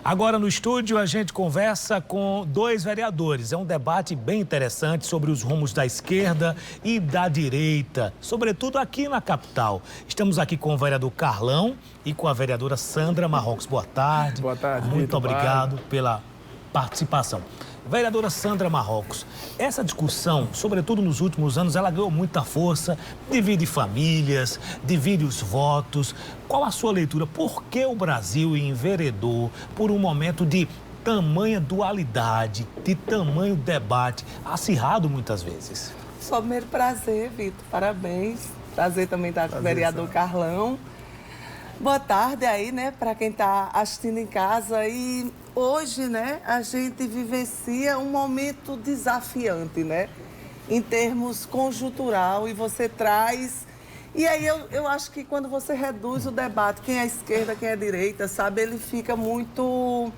Agora no estúdio a gente conversa com dois vereadores. É um debate bem interessante sobre os rumos da esquerda e da direita, sobretudo aqui na capital. Estamos aqui com o vereador Carlão e com a vereadora Sandra Marrocos. Boa tarde. Boa tarde. Muito obrigado pela participação. Vereadora Sandra Marrocos, essa discussão, sobretudo nos últimos anos, ela ganhou muita força, divide famílias, divide os votos. Qual a sua leitura? Por que o Brasil enveredou por um momento de tamanha dualidade, de tamanho debate, acirrado muitas vezes? Só primeiro prazer, Vitor, parabéns. Prazer também estar com o vereador Carlão. Boa tarde aí, né, para quem está assistindo em casa. E hoje, né, a gente vivencia um momento desafiante, né, em termos conjuntural, e você traz... E aí eu acho que quando você reduz o debate, quem é esquerda, quem é direita, sabe, ele fica muito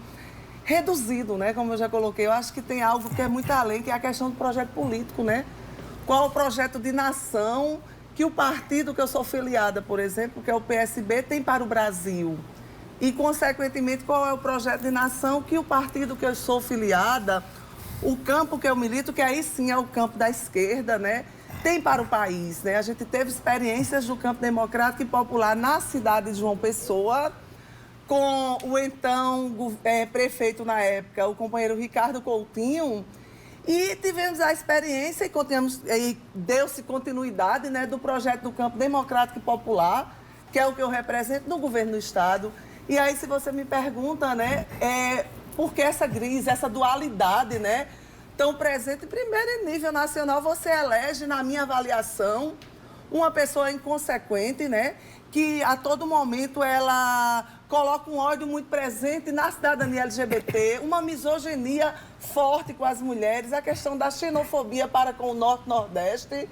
reduzido, né, como eu já coloquei. Eu acho que tem algo que é muito além, que é a questão do projeto político, né? Qual o projeto de nação que o partido que eu sou filiada, por exemplo, que é o PSB, tem para o Brasil. E, consequentemente, qual é o projeto de nação que o partido que eu sou filiada, o campo que eu milito, que aí sim é o campo da esquerda, né, tem para o país, né? A gente teve experiências do campo democrático e popular na cidade de João Pessoa, com o então prefeito na época, o companheiro Ricardo Coutinho. E tivemos a experiência e deu-se continuidade, né, do projeto do Campo Democrático e Popular, que é o que eu represento no governo do Estado. E aí, se você me pergunta, né, por que essa crise, essa dualidade, né, tão presente? Primeiro, em nível nacional, você elege, na minha avaliação, uma pessoa inconsequente, né, que a todo momento ela coloca um ódio muito presente na cidadania LGBT, uma misoginia forte com as mulheres, a questão da xenofobia para com o Norte-Nordeste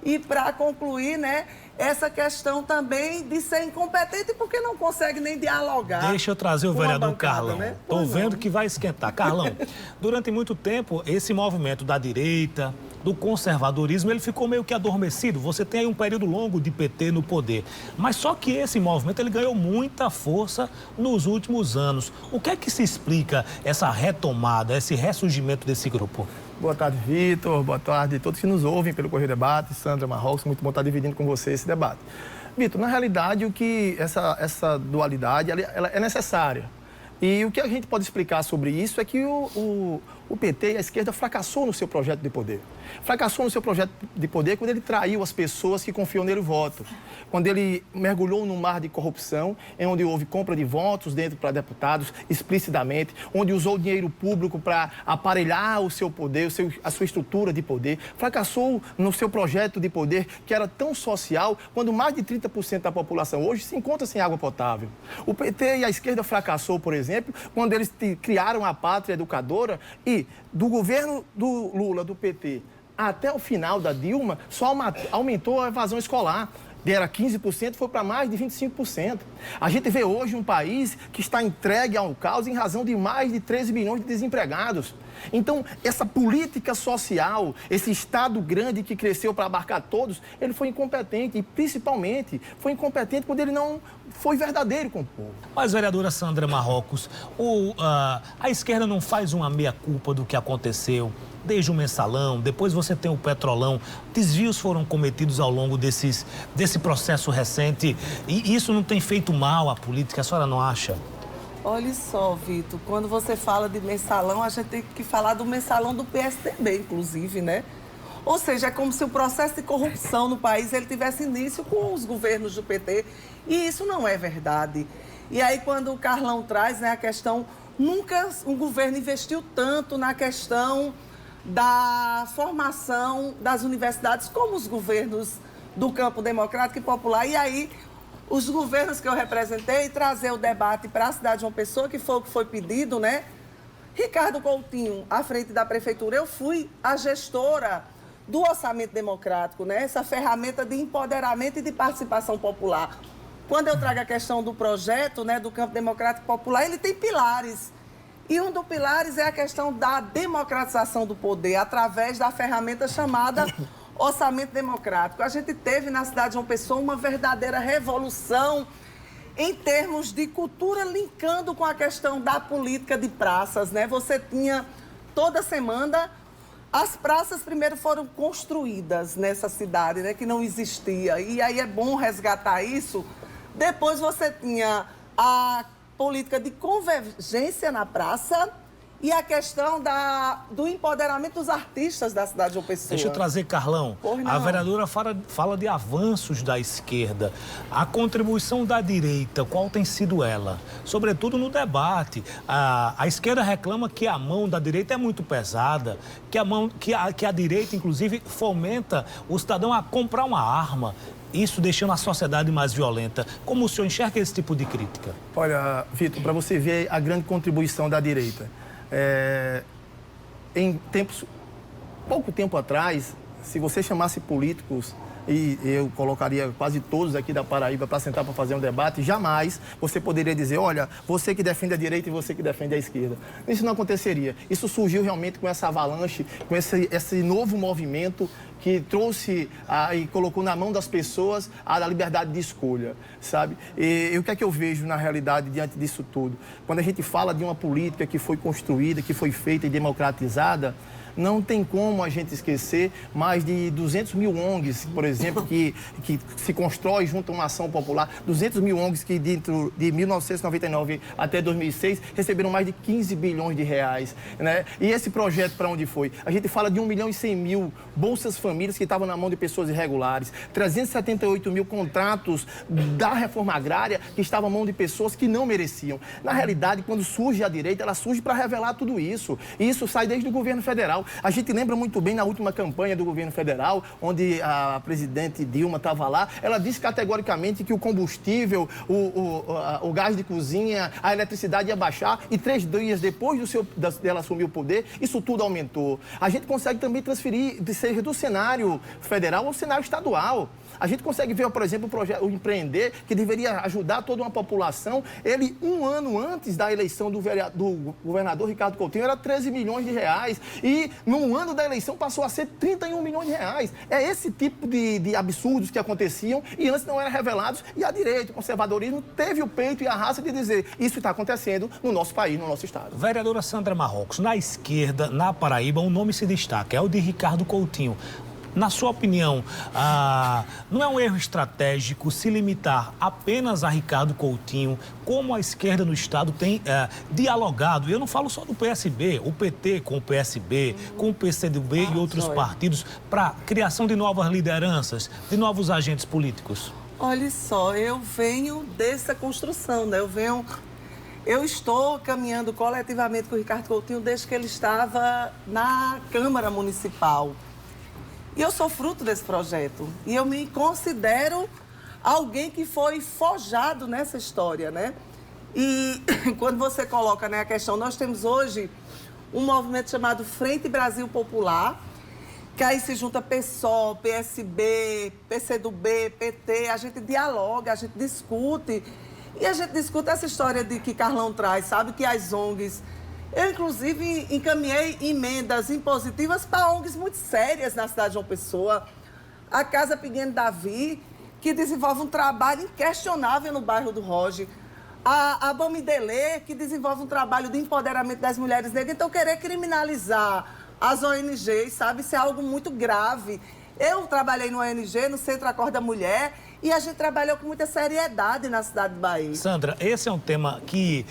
e, para concluir, né, essa questão também de ser incompetente porque não consegue nem dialogar. Deixa eu trazer o vereador Carlão. Né? Estou vendo que vai esquentar. Carlão, durante muito tempo, esse movimento da direita, do conservadorismo, ele ficou meio que adormecido. Você tem aí um período longo de PT no poder. Mas só que esse movimento, ele ganhou muita força nos últimos anos. O que é que se explica essa retomada, esse ressurgimento desse grupo? Boa tarde, Vitor. Boa tarde a todos que nos ouvem pelo Correio Debate. Sandra Marrocos, muito bom estar dividindo com você esse debate. Vitor, na realidade, essa dualidade ela é necessária. E o que a gente pode explicar sobre isso é que o PT e a esquerda fracassou no seu projeto de poder. Fracassou no seu projeto de poder quando ele traiu as pessoas que confiam nele voto. Quando ele mergulhou num mar de corrupção, em onde houve compra de votos dentro para deputados explicitamente, onde usou dinheiro público para aparelhar o seu poder, a sua estrutura de poder. Fracassou no seu projeto de poder, que era tão social, quando mais de 30% da população hoje se encontra sem água potável. O PT e a esquerda fracassou, por exemplo, quando eles criaram a Pátria Educadora e do governo do Lula, do PT, até o final da Dilma, só aumentou a evasão escolar. Era 15%, foi para mais de 25%. A gente vê hoje um país que está entregue ao caos em razão de mais de 13 milhões de desempregados. Então, essa política social, esse Estado grande que cresceu para abarcar todos, ele foi incompetente e, principalmente, foi incompetente quando ele não foi verdadeiro com o povo. Mas, vereadora Sandra Marrocos, a esquerda não faz uma meia-culpa do que aconteceu? Desde o mensalão, depois você tem o petrolão, desvios foram cometidos ao longo desse processo recente e isso não tem feito mal à política, a senhora não acha? Olha só, Vitor, quando você fala de mensalão, a gente tem que falar do mensalão do PSDB, inclusive, né? Ou seja, é como se o processo de corrupção no país ele tivesse início com os governos do PT e isso não é verdade. E aí, quando o Carlão traz, né, a questão, nunca um governo investiu tanto na questão da formação das universidades como os governos do campo democrático e popular. E aí, os governos que eu representei, trazer o debate para a cidade de João Pessoa, que foi o que foi pedido, né? Ricardo Coutinho, à frente da prefeitura, eu fui a gestora do orçamento democrático, né? Essa ferramenta de empoderamento e de participação popular. Quando eu trago a questão do projeto, né, do campo democrático e popular, ele tem pilares. E um dos pilares é a questão da democratização do poder, através da ferramenta chamada orçamento democrático. A gente teve na cidade de João Pessoa uma verdadeira revolução em termos de cultura, linkando com a questão da política de praças, né? Você tinha toda semana, as praças primeiro foram construídas nessa cidade, né? Que não existia. E aí é bom resgatar isso. Depois você tinha a política de convergência na praça e a questão do empoderamento dos artistas da cidade de João Pessoa. Deixa eu trazer, Carlão. A vereadora fala de avanços da esquerda. A contribuição da direita, qual tem sido ela? Sobretudo no debate. A esquerda reclama que a mão da direita é muito pesada, que a direita, inclusive, fomenta o cidadão a comprar uma arma. Isso deixando a sociedade mais violenta. Como o senhor enxerga esse tipo de crítica? Olha, Vitor, para você ver a grande contribuição da direita. Pouco tempo atrás, se você chamasse políticos, e eu colocaria quase todos aqui da Paraíba para sentar para fazer um debate, jamais você poderia dizer, olha, você que defende a direita e você que defende a esquerda. Isso não aconteceria. Isso surgiu realmente com essa avalanche, com esse novo movimento que trouxe e colocou na mão das pessoas a liberdade de escolha, sabe? E o que é que eu vejo na realidade diante disso tudo? Quando a gente fala de uma política que foi construída, que foi feita e democratizada, não tem como a gente esquecer mais de 200 mil ONGs, por exemplo, que se constrói junto a uma ação popular. 200 mil ONGs que dentro de 1999 até 2006 receberam mais de 15 bilhões de reais, né? E esse projeto para onde foi? A gente fala de 1.100.000 bolsas famílias que estavam na mão de pessoas irregulares, 378 mil contratos da reforma agrária que estavam na mão de pessoas que não mereciam. Na realidade, quando surge a direita, ela surge para revelar tudo isso. E isso sai desde o governo federal. A gente lembra muito bem na última campanha do governo federal, onde a presidente Dilma estava lá, ela disse categoricamente que o combustível, o gás de cozinha, a eletricidade ia baixar e 3 dias depois dela assumir o poder, isso tudo aumentou. A gente consegue também transferir, seja do cenário federal ao cenário estadual. A gente consegue ver, por exemplo, o Empreender, que deveria ajudar toda uma população. Ele, um ano antes da eleição do governador Ricardo Coutinho, era 13 milhões de reais. E, no ano da eleição, passou a ser 31 milhões de reais. É esse tipo de absurdos que aconteciam e antes não eram revelados. E a direita, o conservadorismo, teve o peito e a raça de dizer isso está acontecendo no nosso país, no nosso estado. Vereadora Sandra Marrocos, na esquerda, na Paraíba, um nome se destaca, é o de Ricardo Coutinho. Na sua opinião, não é um erro estratégico se limitar apenas a Ricardo Coutinho, como a esquerda no estado tem dialogado? Eu não falo só do PSB, o PT com o PSB, com o PCdoB e outros partidos, para a criação de novas lideranças, de novos agentes políticos. Olha só, eu venho dessa construção, né? Eu estou caminhando coletivamente com o Ricardo Coutinho desde que ele estava na Câmara Municipal. E eu sou fruto desse projeto. E eu me considero alguém que foi forjado nessa história, né? E quando você coloca, né, a questão, nós temos hoje um movimento chamado Frente Brasil Popular, que aí se junta PSOL, PSB, PCdoB, PT, a gente dialoga, a gente discute. E a gente discute essa história de que Carlão traz, sabe? Que as ONGs... Eu, inclusive, encaminhei emendas impositivas para ONGs muito sérias na cidade de João Pessoa. A Casa Pequeno Davi, que desenvolve um trabalho inquestionável no bairro do Roge. A Bamidelê, que desenvolve um trabalho de empoderamento das mulheres negras. Então, querer criminalizar as ONGs, sabe, isso é algo muito grave. Eu trabalhei no ONG, no Centro Acorda Mulher, e a gente trabalhou com muita seriedade na cidade de Bahia. Sandra, esse é um tema que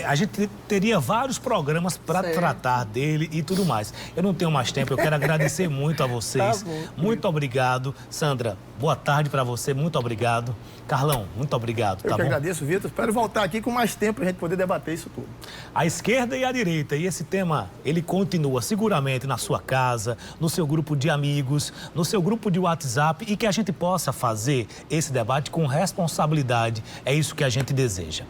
a gente teria vários programas para tratar dele e tudo mais. Eu não tenho mais tempo, eu quero agradecer muito a vocês. Tá bom. Muito obrigado. Sandra, boa tarde para você, muito obrigado. Carlão, muito obrigado. Eu que agradeço, Vitor. Espero voltar aqui com mais tempo para a gente poder debater isso tudo. A esquerda e a direita. E esse tema, ele continua seguramente na sua casa, no seu grupo de amigos, no seu grupo de WhatsApp e que a gente possa fazer esse debate com responsabilidade. É isso que a gente deseja.